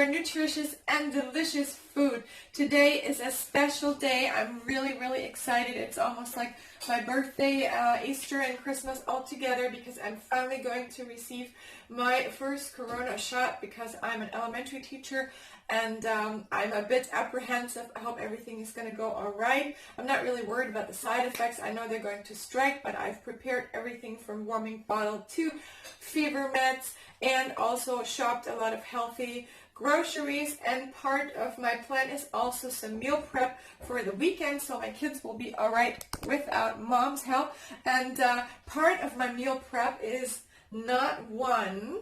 your nutritious and delicious food. Today is a special day. I'm really excited. It's almost like my birthday, Easter and Christmas all together because I'm finally going to receive my first corona shot because I'm an elementary teacher and I'm a bit apprehensive. I hope everything is going to go all right. I'm not really worried about the side effects. I know they're going to strike, but I've prepared everything from warming bottle to fever meds and also shopped a lot of healthy groceries, and part of my plan is also some meal prep for the weekend so my kids will be all right without mom's help. And part of my meal prep is not one,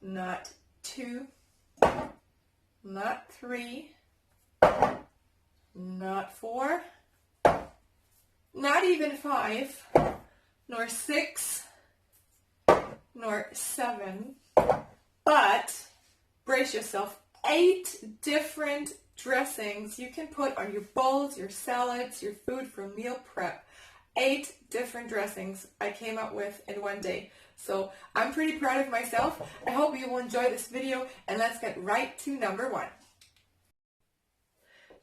not two, not three, not four, not even five, nor six, nor seven, but brace yourself, 8 different dressings you can put on your bowls, your salads, your food for meal prep. 8 different dressings I came up with in one day. So I'm pretty proud of myself. I hope you will enjoy this video, and let's get right to number 1.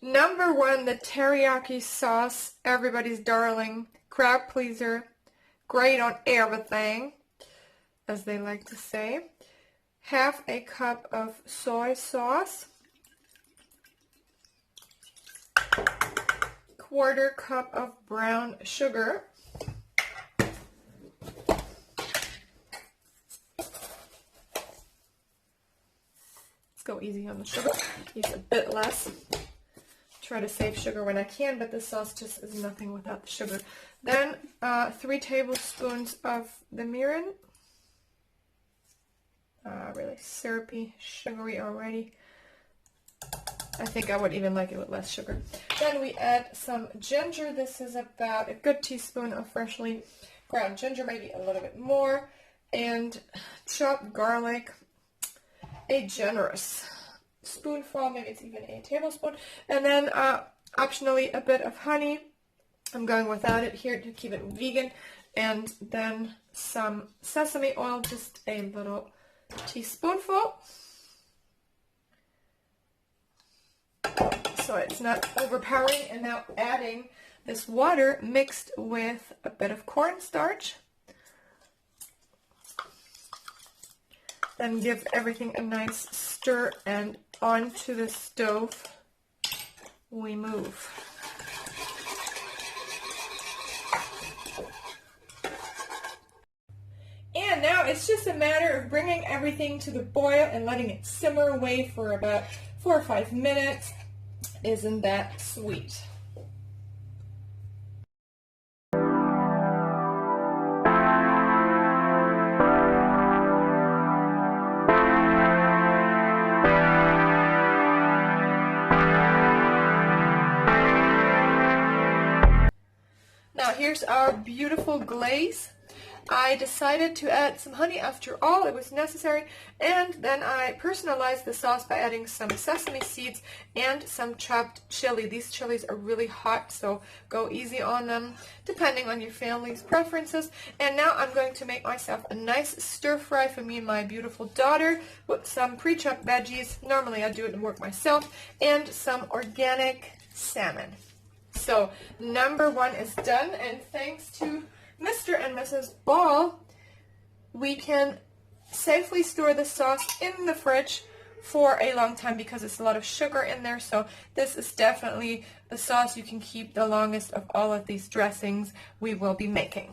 Number 1, the teriyaki sauce, everybody's darling, crowd pleaser, great on everything, as they like to say. Half a cup of soy sauce, 1/4 cup of brown sugar, let's go easy on the sugar, use a bit less, try to save sugar when I can, but this sauce just is nothing without the sugar. Then 3 tablespoons of the mirin, really syrupy, sugary already. I think I would even like it with less sugar. Then we add some ginger. This is about a good teaspoon of freshly ground ginger, maybe a little bit more, and chopped garlic, a generous spoonful, maybe it's even a tablespoon, and then optionally a bit of honey. I'm going without it here to keep it vegan, and then some sesame oil, just a little teaspoonful, so it's not overpowering. And now adding this water mixed with a bit of cornstarch. Then give everything a nice stir, and onto the stove we move. And now it's just a matter of bringing everything to the boil and letting it simmer away for about 4 or 5 minutes. Isn't that sweet? Now here's our beautiful glaze. I decided to add some honey after all, it was necessary, and then I personalized the sauce by adding some sesame seeds and some chopped chili. These chilies are really hot, so go easy on them depending on your family's preferences. And now I'm going to make myself a nice stir fry for me and my beautiful daughter with some pre-chopped veggies. Normally I do it and work myself, and some organic salmon. So number 1 is done, and thanks to Mr. and Mrs. Ball, we can safely store the sauce in the fridge for a long time because it's a lot of sugar in there. So this is definitely the sauce you can keep the longest of all of these dressings we will be making.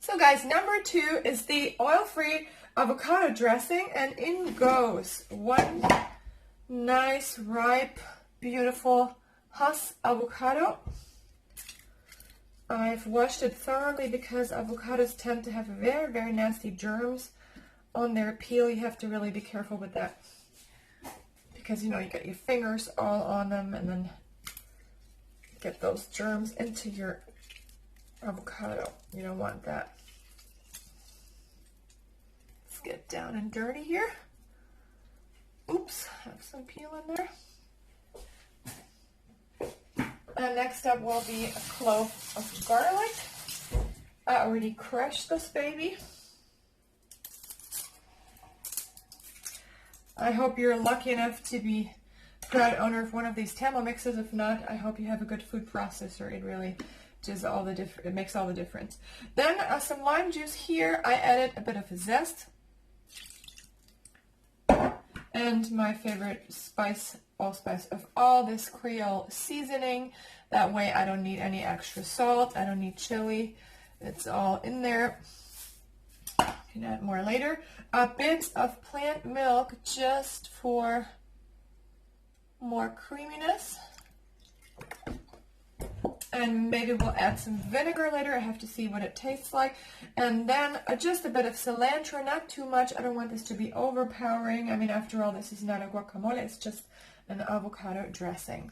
So guys, number 2 is the oil-free avocado dressing, and in goes 1 nice, ripe, beautiful Hass avocado. I've washed it thoroughly because avocados tend to have very nasty germs on their peel. You have to really be careful with that because you know, you get your fingers all on them and then get those germs into your avocado. You don't want that. Let's get down and dirty here. Oops, have some peel in there. And next up will be a clove of garlic. I already crushed this baby. I hope you're lucky enough to be proud owner of one of these Tamil mixes. If not, I hope you have a good food processor. It really does all the it makes all the difference. Then some lime juice here. I added a bit of zest. And my favorite spice, allspice of all, this Creole seasoning. That way I don't need any extra salt. I don't need chili. It's all in there. You can add more later. A bit of plant milk just for more creaminess. And maybe we'll add some vinegar later. I have to see what it tastes like. And then just a bit of cilantro, not too much. I don't want this to be overpowering. I mean, after all, this is not a guacamole. It's just an avocado dressing.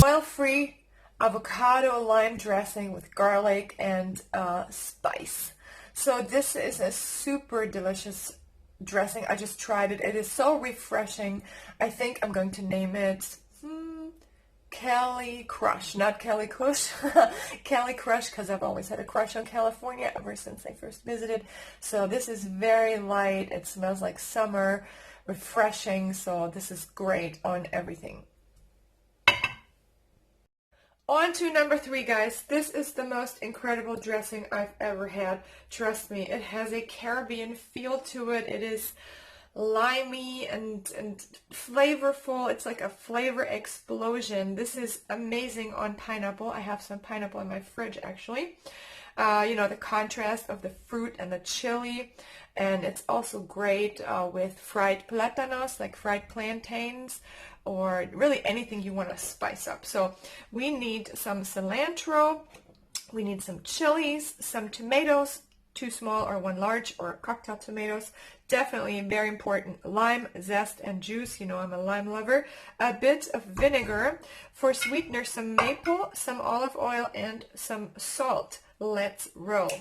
Oil-free avocado lime dressing with garlic and spice. So this is a super delicious dressing. I just tried it. It is so refreshing. I think I'm going to name it Cali Crush, not Cali Kush. Cali Crush, because I've always had a crush on California ever since I first visited. So this is very light. It smells like summer, refreshing. So this is great on everything. On to number 3, guys. This is the most incredible dressing I've ever had. Trust me, it has a Caribbean feel to it. It is limey and flavorful. It's like a flavor explosion. This is amazing on pineapple. I have some pineapple in my fridge, actually. You know, the contrast of the fruit and the chili. And it's also great with fried plátanos, like fried plantains, or really anything you want to spice up. So we need some cilantro, we need some chilies, some tomatoes, 2 small or 1 large, or cocktail tomatoes. Definitely very important. Lime, zest, and juice. You know I'm a lime lover. A bit of vinegar. For sweetener, some maple, some olive oil, and some salt. Let's roll.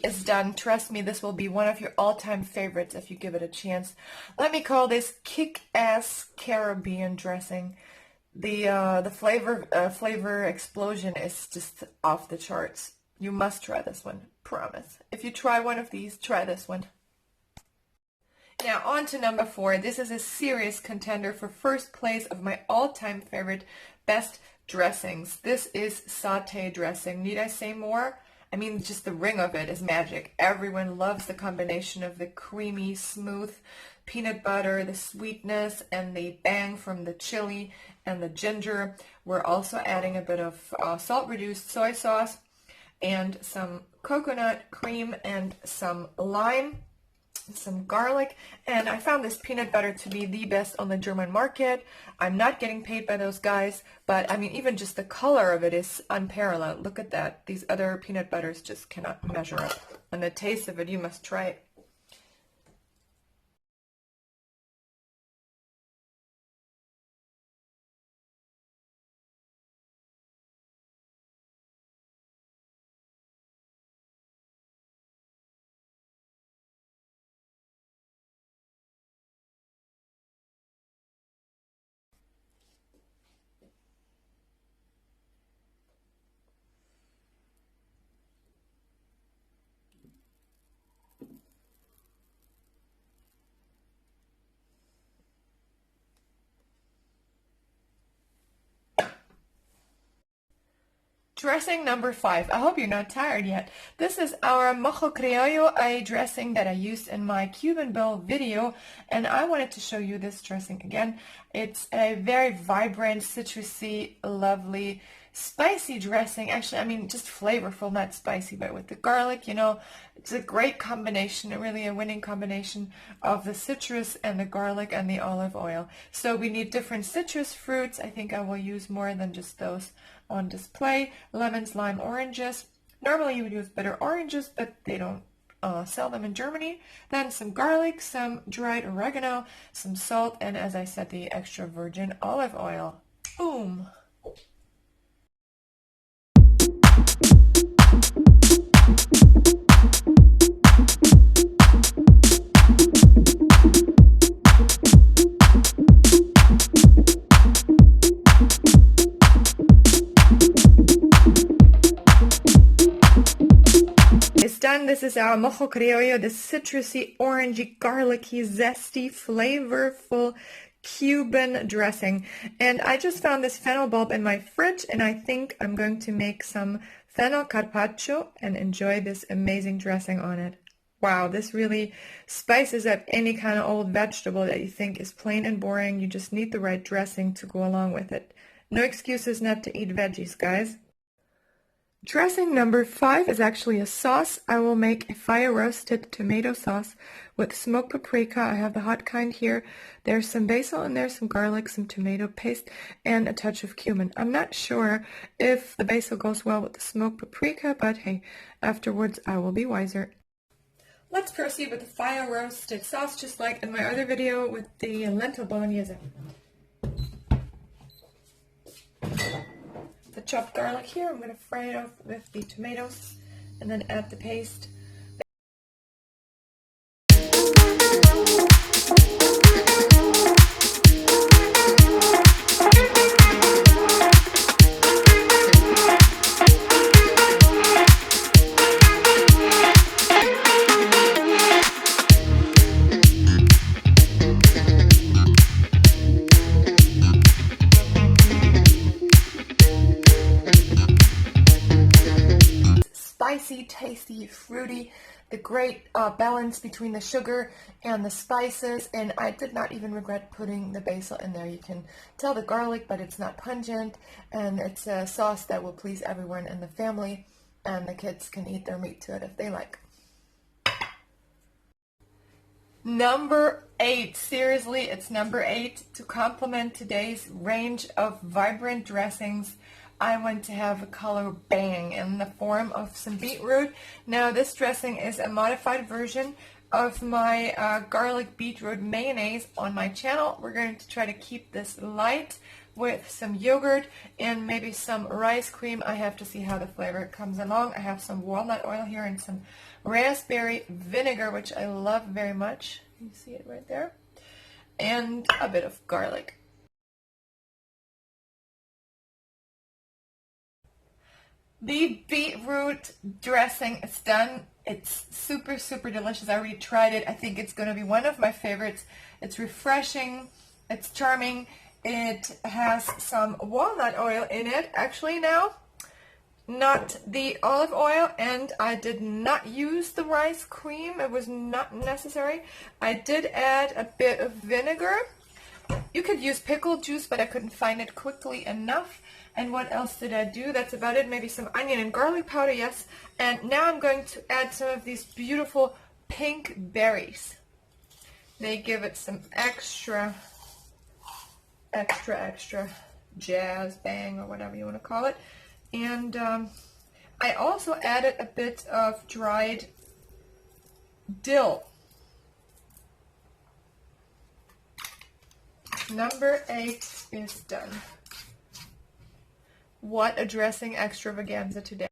Is done. Trust me, this will be one of your all-time favorites if you give it a chance. Let me call this kick-ass Caribbean dressing. The flavor explosion is just off the charts. You must try this one, promise. If you try one of these, try this one. Now on to number 4. This is a serious contender for first place of my all-time favorite best dressings. This is Sate dressing. Need I say more? I mean, just the ring of it is magic. Everyone loves the combination of the creamy, smooth peanut butter, the sweetness, and the bang from the chili and the ginger. We're also adding a bit of salt-reduced soy sauce and some coconut cream and some lime, some garlic, and I found this peanut butter to be the best on the German market. I'm not getting paid by those guys, but I mean, even just the color of it is unparalleled. Look at that. These other peanut butters just cannot measure up. And the taste of it, you must try it. Dressing number 5. I hope you're not tired yet. This is our mojo criollo, a dressing that I used in my Cuban bowl video, and I wanted to show you this dressing again. It's a very vibrant, citrusy, lovely, spicy dressing. Actually, I mean, just flavorful, not spicy, but with the garlic, you know, it's a great combination, really a winning combination of the citrus and the garlic and the olive oil. So we need different citrus fruits. I think I will use more than just those on display. Lemons, lime, oranges. Normally you would use bitter oranges, but they don't sell them in Germany. Then some garlic, some dried oregano, some salt, and as I said, the extra virgin olive oil. Boom! Done. This is our mojo criollo, the citrusy, orangey, garlicky, zesty, flavorful Cuban dressing. And I just found this fennel bulb in my fridge, and I think I'm going to make some fennel carpaccio and enjoy this amazing dressing on it. Wow, this really spices up any kind of old vegetable that you think is plain and boring. You just need the right dressing to go along with it. No excuses not to eat veggies, guys. Dressing number 5 is actually a sauce. I will make a fire roasted tomato sauce with smoked paprika. I have the hot kind here. There's some basil and there's some garlic, some tomato paste, and a touch of cumin. I'm not sure if the basil goes well with the smoked paprika, but hey, afterwards I will be wiser. Let's proceed with the fire roasted sauce, just like in my other video with the lentil bolognese. The chopped garlic here, I'm going to fry it off with the tomatoes and then add the paste. Spicy, tasty, fruity, the great balance between the sugar and the spices, and I did not even regret putting the basil in there. You can tell the garlic, but it's not pungent, and it's a sauce that will please everyone in the family, and the kids can eat their meat to it if they like. Number 8, seriously, it's number 8. To complement today's range of vibrant dressings, I want to have a color bang in the form of some beetroot. Now this dressing is a modified version of my garlic beetroot mayonnaise on my channel. We're going to try to keep this light with some yogurt and maybe some rice cream. I have to see how the flavor comes along. I have some walnut oil here and some raspberry vinegar, which I love very much. You see it right there. And a bit of garlic. The beetroot dressing is done. It's super, super delicious. I already tried it. I think it's going to be one of my favorites. It's refreshing. It's charming. It has some walnut oil in it, actually now, not the olive oil, and I did not use the rice cream. It was not necessary. I did add a bit of vinegar. You could use pickle juice, but I couldn't find it quickly enough. And what else did I do? That's about it. Maybe some onion and garlic powder, yes. And now I'm going to add some of these beautiful pink berries. They give it some extra jazz, bang, or whatever you want to call it. And I also added a bit of dried dill. Number 8 is done. What a dressing extravaganza today.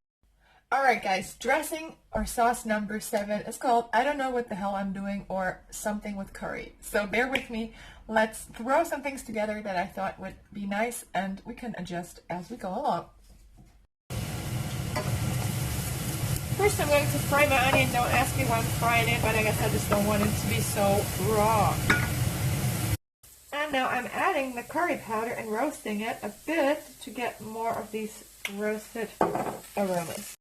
Alright guys, dressing or sauce number 7 is called I don't know what the hell I'm doing, or something with curry. So bear with me. Let's throw some things together that I thought would be nice, and we can adjust as we go along. First I'm going to fry my onion. Don't ask me why I'm frying it, but I guess I just don't want it to be so raw. And now I'm adding the curry powder and roasting it a bit to get more of these roasted aromas.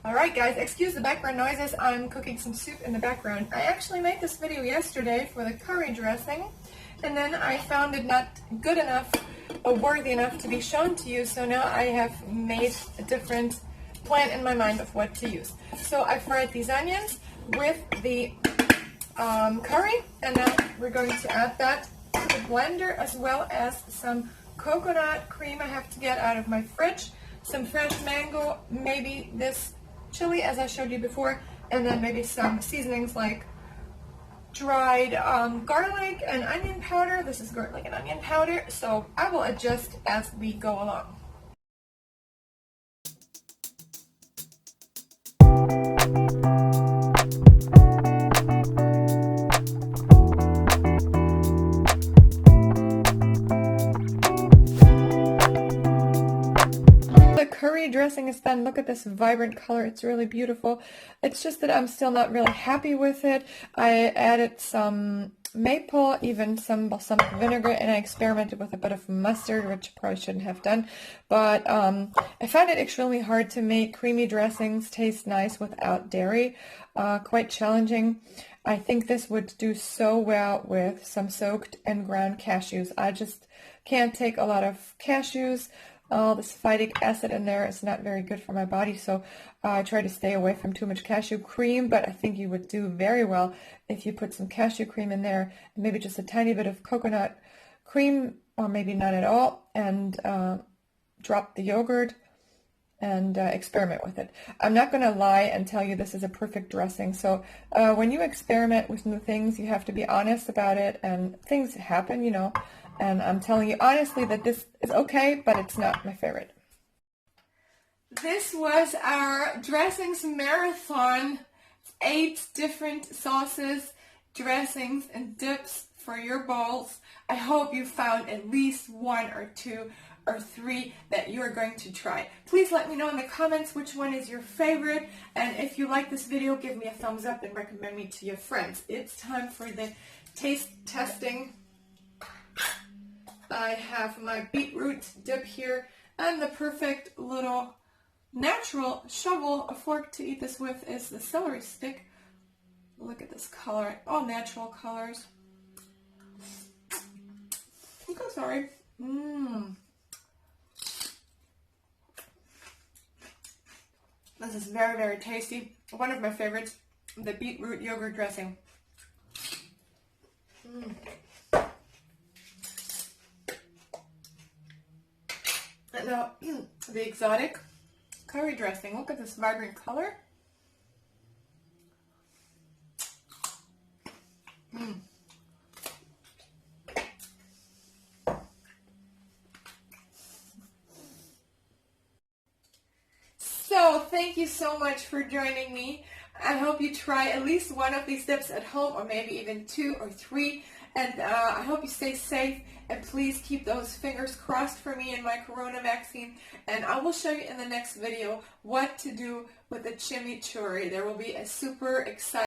Alright guys, excuse the background noises, I'm cooking some soup in the background. I actually made this video yesterday for the curry dressing, and then I found it not good enough or worthy enough to be shown to you, so now I have made a different plan in my mind of what to use. So I fried these onions with the curry, and now we're going to add that to the blender, as well as some coconut cream I have to get out of my fridge, some fresh mango, maybe this chili as I showed you before, and then maybe some seasonings like dried garlic and onion powder. This is garlic and onion powder, so I will adjust as we go along. Curry dressing is done. Look at this vibrant color. It's really beautiful. It's just that I'm still not really happy with it. I added some maple, even some balsamic vinegar, and I experimented with a bit of mustard, which I probably shouldn't have done. But I find it extremely hard to make creamy dressings taste nice without dairy. Quite challenging. I think this would do so well with some soaked and ground cashews. I just can't take a lot of cashews. All this phytic acid in there is not very good for my body, so I try to stay away from too much cashew cream, but I think you would do very well if you put some cashew cream in there, and maybe just a tiny bit of coconut cream, or maybe not at all, and drop the yogurt and experiment with it. I'm not going to lie and tell you this is a perfect dressing, so when you experiment with new things, you have to be honest about it, and things happen, you know. And I'm telling you honestly that this is okay, but it's not my favorite. This was our dressings marathon. 8 different sauces, dressings, and dips for your bowls. I hope you found at least 1 or 2 or 3 that you're going to try. Please let me know in the comments which one is your favorite, and if you like this video, give me a thumbs up and recommend me to your friends. It's time for the taste testing. I have my beetroot dip here, and the perfect little natural shovel, a fork to eat this with, is the celery stick. Look at this color, all natural colors. I'm so sorry. This is very, very tasty. One of my favorites, the beetroot yogurt dressing. And now, the exotic curry dressing. Look at this vibrant color. So, thank you so much for joining me. I hope you try at least one of these dips at home, or maybe even 2 or 3. And I hope you stay safe, and please keep those fingers crossed for me and my corona vaccine. And I will show you in the next video what to do with the chimichurri. There will be a super exciting